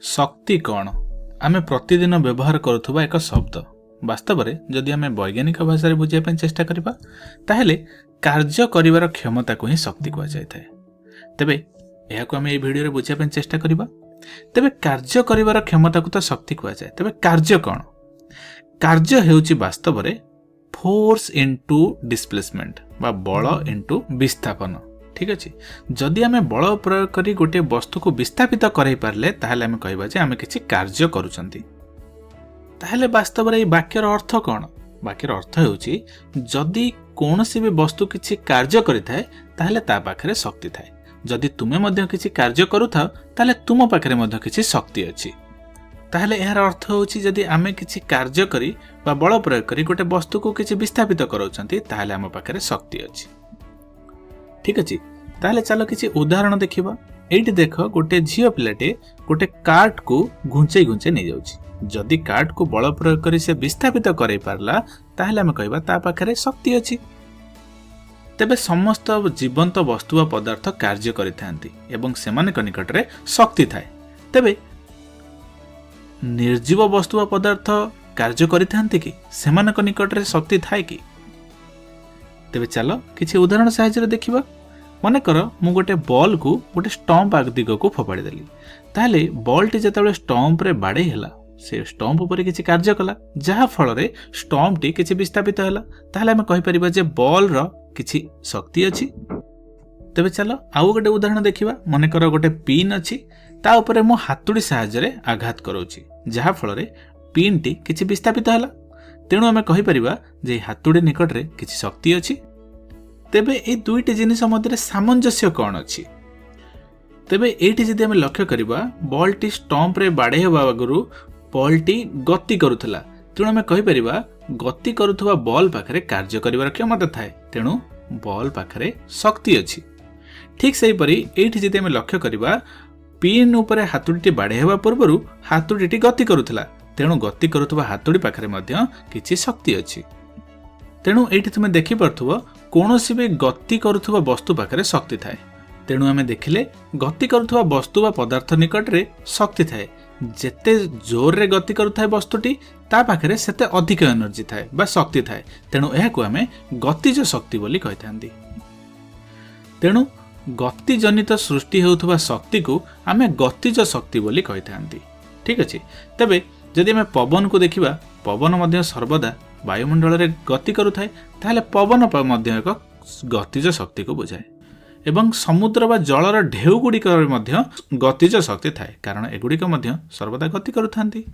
शक्ति कौन आमे प्रतिदिन व्यवहार करुवा एक शब्द वास्तव में जदि आमे वैज्ञानिक भाषा रे बुझाई चेष्टा करिबा ताहेले कार्य करिवार क्षमता को ही शक्ति कहा जाय थाए। तेबे एहाको आमे ए वीडियो रे बुझाई चेष्टा करिबा। तेबे कार्य करिवार क्षमता को तो शक्ति कहा जाय। तेबे कार्य कौन? कार्य हेउची वास्तव में फोर्स इनटू डिस्प्लेसमेंट बा बल इनटू विस्थापन। ठीक अच्छे, जदि आमे बल प्रयोग करी गोटे वस्तु को विस्थापित कराई पारले ताहले आमे कहबा जे आमे किछि कार्य करूछंती। ताहले वास्तव में वाक्यर अर्थ कौन? वाक्यर अर्थ हेउची जदि कोनोसी भी वस्तु किछि कार्य करिथाय ताहले ता पाखरे शक्ति थाए। जदि तुमे मध्य किछि कार्य करूथाओ ताहले तुम पाखरे मध्य किछि शक्ति अछि। ताहले एहार अर्थ होउची जदि आमे किछि कार्य करी बा बल प्रयोग करी गोटे वस्तु को किछि विस्थापित कराउछंती ताहले आम पाखरे शक्ति अछि। ठीक अछि, ताहले चलो किछि उदाहरण देखिबा। एइटी देख गोटे झियो पिलाटे गोटे कार्ट को घुंचै घुंचै नै जाउछि। जदि कार्ट को बल प्रयोग करी से विस्थापित करै पारला ताहले आमे कहबा ता पाखरे शक्ति अछि। तेबे समस्त जीवंत वस्तु व पदार्थ कार्य करिथांती एवं सेमानक निकटरे शक्ति थाए। तेबे निर्जीव वस्तु व पदार्थ कार्य करिथांती कि सेमानक निकटरे शक्ति थाए कि? तेबे चलो किछि उदाहरण सहायता देखिबा। मन कर मु गोटे बॉल को गोटे स्टंप दिग को फोपाड़ी देली, ताहले बॉल टी जेतेबेले स्टंप रे बाडे हला से स्टंप ऊपर किछि कार्य कला जहा फल रे स्टंप टी किछि विस्थापित हला, ताहले हम कहि परिबा जे बॉल रो किछि शक्ति अछि। तेबे चलो आउ गोटे उदाहरण देखिबा। मन कर गोटे पिन अछि, ता ऊपर मु हातुडी सहायता रे आघात करूछि जहा फल रे पिन टी किछि विस्थापित हला। तेणु आमे कहि परिबा जे हातुडी निकट रे किछि शक्ति अछि। तेबे ए दुईटी जिनिस मध्य सामंजस्य कौन अछि? तेबे एठी जदि आमे लक्ष्य करिबा बॉल टी स्टंप रे बाडे हेबा आगुरु बॉल टी गति करुथला। तेणु आमे कहि परिबा गति करुथबा बॉल पाखरे कार्य करिवार क्षमता थाए, तेणु बॉल पाखरे शक्ति अछि। ठीक सेहि परि एठी जदि आमे लक्ष्य करिबा पिन ऊपर हातुडी बाडे हेबा पूर्वरु हातुडी गति करुथला, तेणु गति करुथबा हातुडी पाखरे मध्य किछि शक्ति अछि। तेणु एठी तुमे देखि परथुबो कोनोसी भी गति करुथबा वस्तु पाखरे शक्ति थाए। तेणु आमे देखिले गति करुथबा वस्तु बा पदार्थ निकट रे शक्ति थाए। जेते जोर रे गति करुथाय वस्तुटी ता पाखरे सेते अधिक एनर्जी थाए बा शक्ति थाए। तेणु एहाकु आमे गतिज शक्ति बोली कहिथांती। तेणु गति जनित सृष्टि हेउथबा शक्ति को आमे गतिज शक्ति बोली कहिथांती। ठीक अछि, तेबे जदि आमे पवन को देखिबा, पवन मध्य सर्वदा वायुमंडल रे गति करुथाय, ताहले पवन मध्य एक गतिज शक्ति को बुझाए। एवं समुद्र बा जलर ढेउ गुड़िक मध्य गतिज शक्ति थाए, कारण एगुड़िक मध्य सर्वदा गति करुथांती।